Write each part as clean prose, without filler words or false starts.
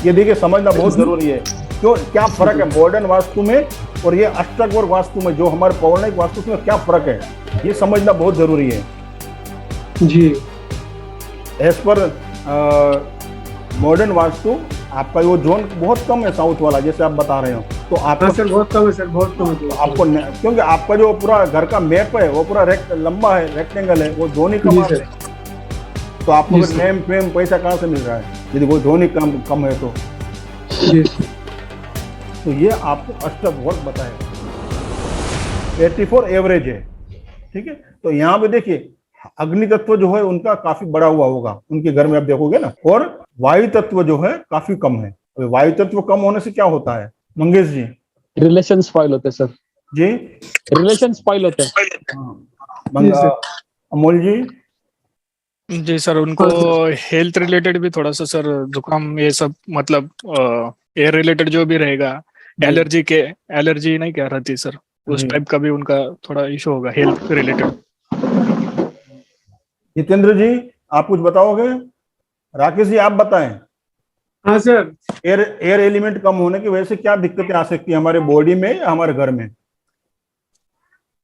ये देखिए समझना बहुत जरूरी है। क्यों, क्या फर्क है मॉडर्न वास्तु में और ये अष्टवर्ग वास्तु में, जो हमारे पौराणिक वास्तु में क्या फर्क है, ये समझना बहुत जरूरी है जी। एज पर मॉडर्न वास्तु आपका वो जोन बहुत कम है साउथ वाला, जैसे आप बता रहे हो, तो आपको सर बहुत कम है सर, बहुत कम है। आपको क्योंकि आपका जो पूरा घर का मैप है वो पूरा लंबा है, रेक्टेंगल है, वो जोन ही कम है, तो आपको नेम फेम पैसा कहाँ से मिल रहा है यदि वो जोन ही कम है तो ये आपको अष्टवर्ग बताएगा। 84 एवरेज है, ठीक है। तो यहाँ पे देखिए अग्नि तत्व जो है उनका काफी बड़ा हुआ होगा उनके घर में, आप देखोगे ना, और वायु तत्व जो है काफी कम है। वायु तत्व कम होने से क्या होता है मंगेश जी? रिलेशन स्पॉइल होते सर जी, रिलेशन स्पॉइल होते हैं। अमोल जी? जी सर, उनको हेल्थ रिलेटेड भी थोड़ा सा सर, जुकाम ये सब, मतलब एयर रिलेटेड जो भी रहेगा, एलर्जी नहीं कह रही थी सर, उस टाइप का भी उनका थोड़ा इशू होगा हेल्थ रिलेटेड। जितेंद्र जी आप कुछ बताओगे? राकेश जी आप बताएं। हाँ सर। एयर एलिमेंट कम होने की वजह से क्या दिक्कतें आ सकती है हमारे बॉडी में या हमारे घर में?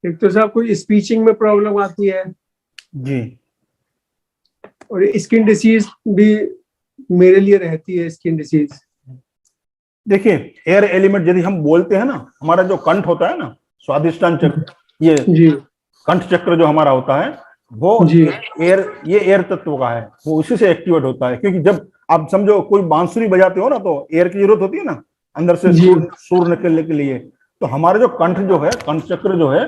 एक तो साहब कोई स्पीचिंग में प्रॉब्लम आती है जी, और स्किन डिसीज भी मेरे लिए रहती है, स्किन डिसीज। देखिए एयर एलिमेंट यदि हम बोलते हैं ना, हमारा जो कंठ होता है ना, स्वादिष्टान चक्र, ये जी कंठ चक्र जो हमारा होता है वो जी ये एयर तत्व का है, वो उसी से एक्टिवेट होता है। क्योंकि जब आप समझो कोई बांसुरी बजाते हो ना, तो एयर की जरूरत होती है ना अंदर से सुर निकलने के लिए, तो हमारा जो कंठ जो है, कंठ चक्र जो है,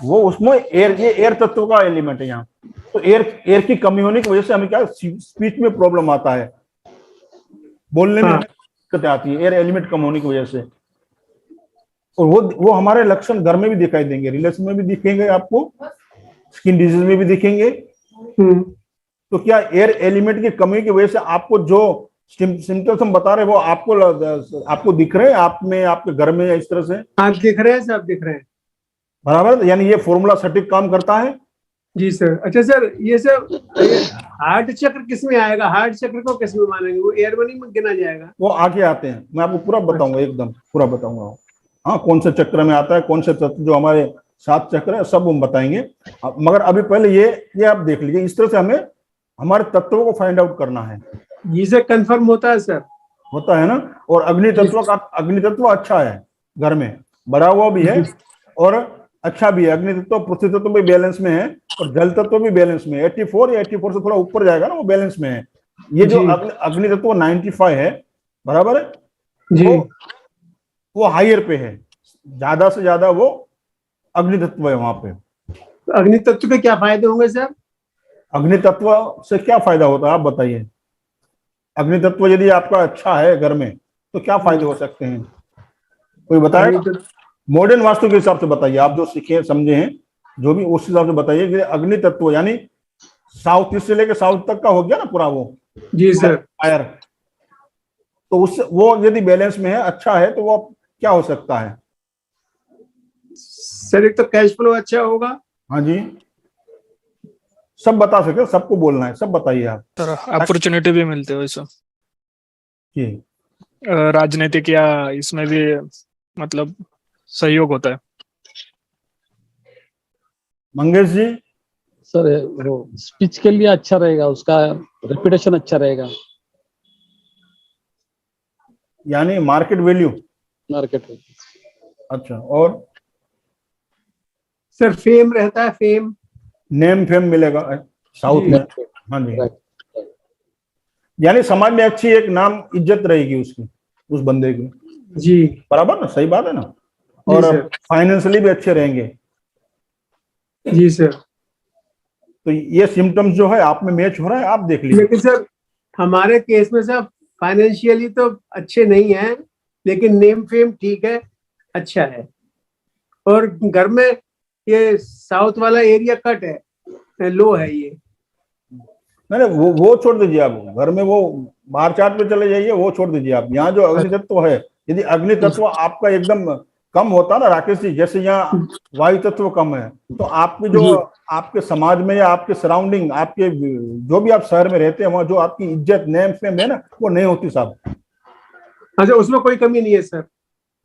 वो उसमें ये एयर तत्व का एलिमेंट है यहाँ। तो एयर की कमी होने की वजह से हमें क्या स्पीच में प्रॉब्लम आता है, बोलने में दिक्कतें आती है एयर एलिमेंट कम होने की वजह से। और वो हमारे लक्षण घर में भी दिखाई देंगे, रिलेशन में भी दिखेंगे, आपको स्किन डिजीज में भी दिखेंगे। तो क्या एयर एलिमेंट की कमी की वजह से आपको जो सिम्टम्स हम बता रहे हैं वो आपको दिख रहे हैं, आप में, आपके घर में, या इस तरह से? हाँ दिख रहे हैं सर, दिख रहे हैं बराबर, यानी ये फॉर्मूला सटीक काम करता है। जी सर। अच्छा सर, ये सर हार्ट चक्र किस में आएगा? हार्ट चक्र को किस में मानेंगे? वो एयर मनी में गिना जाएगा? वो आगे आते हैं, मैं आपको पूरा बताऊंगा, एकदम पूरा बताऊंगा। हाँ, कौन से चक्र में आता है, कौन से तत्व जो हमारे 7 चक्र है, सब हम बताएंगे। मगर अभी पहले ये आप देख लीजिए, इस तरह से हमें हमारे तत्वों को फाइंड आउट करना है। जी सर, कंफर्म होता है सर? होता है ना। और अग्नि तत्व अच्छा है, घर में बढ़ा हुआ भी है और अच्छा भी है। अग्नि तत्व पृथ्वी तत्व भी बैलेंस में है और जल तत्व भी बैलेंस में है। 84 या 84 से थोड़ा ऊपर जाएगा ना, वो बैलेंस में है। ये जो अग्नि तत्व 95 है, बराबर है जी, वो हायर पे है, ज्यादा से ज्यादा वो अग्नि तत्व है वहां पे। अग्नि तत्व के क्या फायदे होंगे सर? अग्नि तत्व से क्या फायदा होता है आप बताइए? अग्नि तत्व यदि आपका अच्छा है घर में तो क्या फायदे हो सकते हैं, कोई बताएगा? मॉडर्न वास्तु के हिसाब से बताइए, आप जो सीखे समझे हैं, जो भी उस हिसाब से बताइए कि अग्नि तत्व यानी साउथ ईस्ट से लेकर साउथ तक का हो गया ना पूरा वो। जी सर। फायर, तो उससे वो यदि बैलेंस में है, अच्छा है, तो वो क्या हो सकता है सर? एक तो कैश फ्लो अच्छा होगा। हाँ जी, सब बता सके, सबको बोलना है, सब बताइए आप। सर अपॉर्चुनिटी भी मिलते हो सब जी, राजनीतिक या इसमें भी मतलब सहयोग होता है। मंगेश जी? सर वो स्पीच के लिए अच्छा रहेगा, उसका रेपुटेशन अच्छा रहेगा, यानी मार्केट वैल्यू। अच्छा, और सर फेम रहता है, फेम, नेम फेम मिलेगा साउथ में। हाँ जी, यानी समाज में अच्छी एक नाम इज्जत रहेगी उसकी, उस बंदे की। जी बराबर ना, सही बात है ना। और फाइनेंशियली भी अच्छे रहेंगे। जी सर। तो ये सिम्टम्स जो है आप में मैच हो रहा है, आप देख लीजिए। लेकिन सर हमारे केस में सर फाइनेंशियली तो अच्छे नहीं हैं, लेकिन नेम फेम ठीक है, अच्छा है। और घर में ये साउथ वाला एरिया कट है, लो है ये। नहीं, वो छोड़ दीजिए आप, घर में वो बाहर चार्ट पे चले जाइए, वो छोड़ दीजिए आप। यहाँ जो अग्नि तत्व है, यदि अग्नि तत्व आपका एकदम कम होता ना राकेश जी, जैसे यहाँ वायु तत्व कम है, तो आपकी जो आपके समाज में या आपके सराउंडिंग, आपके जो भी आप शहर में रहते हैं, वहां जो आपकी इज्जत नेम फेम है ना, वो नहीं होती साहब। अच्छा, उसमें कोई कमी नहीं है सर?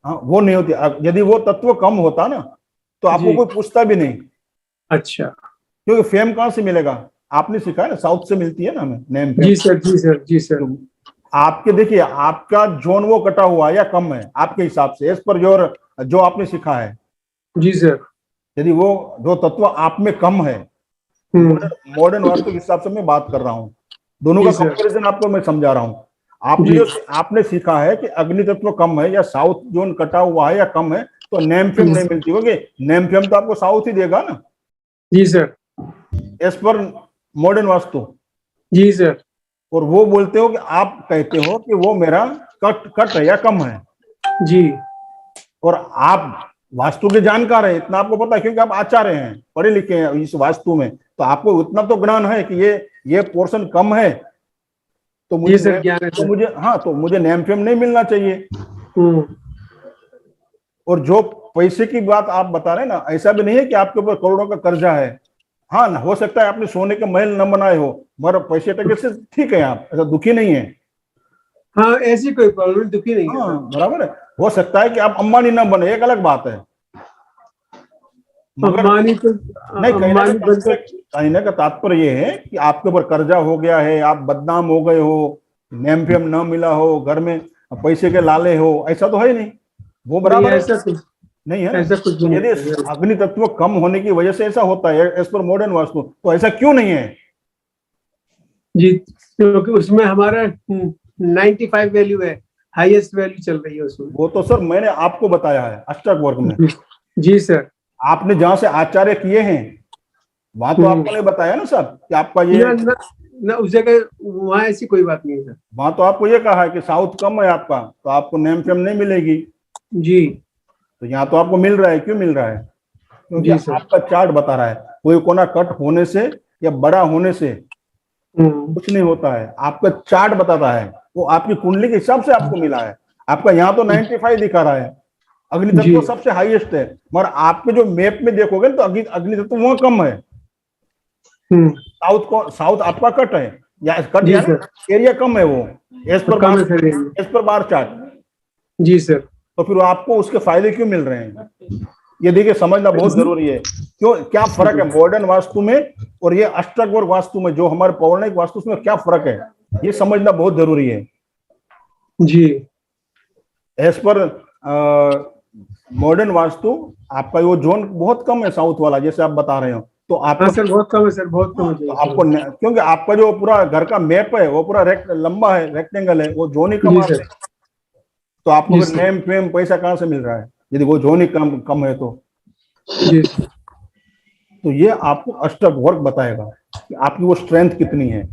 हाँ, वो नहीं होती। यदि वो तत्व कम होता ना तो आपको जी। कोई पूछता भी नहीं, अच्छा। क्योंकि फेम कहाँ से मिलेगा? आपने सीखा है ना, साउथ से मिलती है ना हमें नेम फेम। जी सर, जी सर, जी सर। तो आपके देखिए, आपका जोन वो कटा हुआ है या कम है आपके हिसाब से, एज पर योर जो आपने सीखा है। जी सर। यदि वो जो तत्व आप में कम है, हम्म। मॉडर्न वास्तु के हिसाब से मैं बात कर रहा हूँ, दोनों का जी सर। कंपैरिजन आपको मैं समझा रहा हूँ। जी। आपने सीखा है कि अग्नि तत्व कम है या साउथ जोन कटा हुआ है या कम है, तो नेम फेम नहीं मिलती होगी। नेम फेम तो आपको साउथ ही देगा ना, जी सर। एज पर मॉडर्न वास्तु। जी सर। और वो बोलते हो कि आप कहते हो कि वो मेरा कट कट है या कम है, जी। और आप वास्तु के जानकार है, इतना आपको पता है क्योंकि आप आचार्य हैं, पढ़े लिखे हैं इस वास्तु में, तो आपको उतना तो ज्ञान है कि ये पोर्शन कम है, तो जी सर, ज्ञान है सर। तो मुझे नेम फेम नहीं मिलना चाहिए। हम्म। और जो पैसे की बात आप बता रहे हैं ना, ऐसा भी नहीं है कि आपके ऊपर करोड़ों का कर्जा है। हाँ ना, हो सकता है आपने सोने के महल न बनाए हो, मगर पैसे टके से ठीक है, आप ऐसा दुखी नहीं है। हाँ, ऐसी कोई प्रॉब्लम, दुखी नहीं है हाँ, सर। बराबर है। हो सकता है कि आप अंबानी ना बने, एक अलग बात है, मगर अंबानी तो, नहीं, अंबानी बनकर। कहने का तात्पर्य ये है कि आपके ऊपर कर्जा हो गया है, आप बदनाम हो गए हो, नेम फेम न मिला हो, घर में पैसे के लाले हो, ऐसा तो है ही नहीं, वो नहीं, बराबर है। ऐसा कुछ, नहीं है ना। ऐसा कुछ तो नहीं यदि है। अग्नि तत्व कम होने की वजह से ऐसा होता है एज पर मॉडर्न वास्तु, तो ऐसा क्यों नहीं है? जी, क्योंकि उसमें हमारा 95 वैल्यू है, हाईएस्ट वैल्यू चल रही है उसमें। वो तो सर मैंने आपको बताया है अष्टक वर्ग में, जी सर। आपने जहां से आचार्य किए हैं वहां तो आपको नहीं बताया ना सर कि आपका ये, ना ना ना, उस जगह वहाँ ऐसी कोई बात नहीं है सर। वहां तो आपको ये कहा है कि साउथ कम है आपका, तो आपको नेम फेम नहीं मिलेगी। जी। तो यहाँ तो आपको मिल रहा है, क्यों मिल रहा है? क्योंकि जी सर। आपका चार्ट बता रहा है, कोई कोना कट होने से या बड़ा होने से कुछ नहीं होता है, आपका चार्ट बताता है, वो आपकी कुंडली के हिसाब से आपको मिला है। आपका यहाँ तो 95 दिखा रहा है, अग्नि जी। तत्व सबसे हाईएस्ट है, मगर आपके जो मैप में देखोगे तो अग्नि तत्व वहां कम है। साउथ आपका कट है, या कट जी यानी सर। एरिया कम है वो, एज पर कम है सर ये। As per bar chart. जी सर। तो फिर आपको उसके फायदे क्यों मिल रहे हैं? ये देखिए, समझना बहुत जरूरी है। क्यों, क्या फर्क है मॉडर्न वास्तु में और ये अष्टवर्ग वास्तु में, जो हमारे पौराणिक वास्तु में क्या फर्क है, ये समझना बहुत जरूरी है। जी। एज पर मॉडर्न वास्तु आपका वो जोन बहुत कम है साउथ वाला, जैसे आप बता रहे हो, तो आपको, हाँ सर, बहुत कम है सर, बहुत कम है तो सर। आपको क्योंकि आपका जो पूरा घर का मैप है वो पूरा लंबा है, रेक्टेंगल है, वो जोन ही कम जी आपने, सर। तो आपको जी फिर सर। नेम फेम पैसा कहाँ से मिल रहा है यदि वो जोन ही कम कम है तो? जी सर। तो ये आपको अष्टक वर्क बताएगा कि आपकी वो स्ट्रेंथ कितनी है।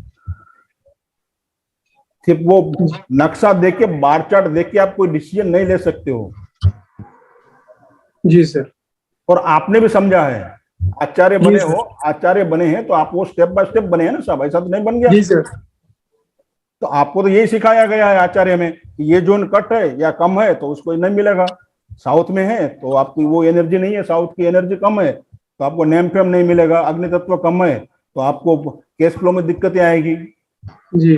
सिर्फ वो नक्शा देख के, बार चार्ट देख के आप कोई डिसीजन नहीं ले सकते हो। जी सर। और आपने भी समझा है, आचार्य जी बने सर। हो, आचार्य बने हैं तो आप वो स्टेप बाय स्टेप बने हैं ना साहब, ऐसा तो नहीं बन गया। जी सर। तो आपको तो यही सिखाया गया है आचार्य में कि ये जोन कट है या कम है तो उसको नहीं मिलेगा। साउथ में है तो आपकी वो एनर्जी नहीं है, साउथ की एनर्जी कम है तो आपको नेम फेम नहीं मिलेगा, अग्नि तत्व कम है तो आपको कैश फ्लो में दिक्कतें आएगी। जी।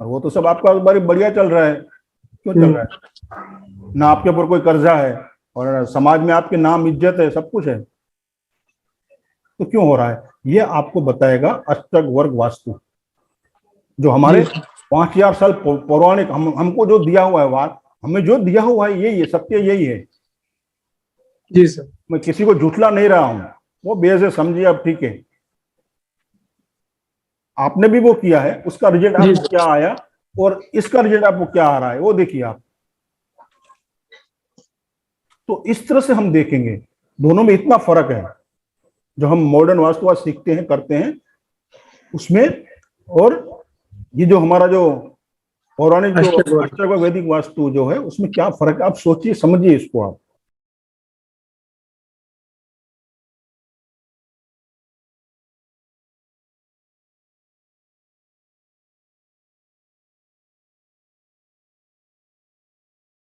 और वो तो सब आपका बड़ी बढ़िया चल रहा है, क्यों चल रहा है? ना आपके ऊपर कोई कर्जा है और समाज में आपके नाम इज्जत है, सब कुछ है, तो क्यों हो रहा है? ये आपको बताएगा अष्टक वर्ग वास्तु, जो हमारे 5000 साल पौराणिक हमको जो दिया हुआ है, हमें जो दिया हुआ है यही है, सत्य यही है। जी सर। मैं किसी को झूठला नहीं रहा हूं, वो बेवजह समझिए, अब ठीक है, आपने भी वो किया है, उसका रिजल्ट आपको क्या आया और इसका रिजल्ट आपको क्या आ रहा है वो देखिए आप। तो इस तरह से हम देखेंगे, दोनों में इतना फर्क है जो हम मॉडर्न वास्तुवाद सीखते हैं करते हैं उसमें, और ये जो हमारा जो पौराणिक जो अष्टक वैदिक वास्तु जो है उसमें क्या फर्क है, आप सोचिए समझिए इसको आप।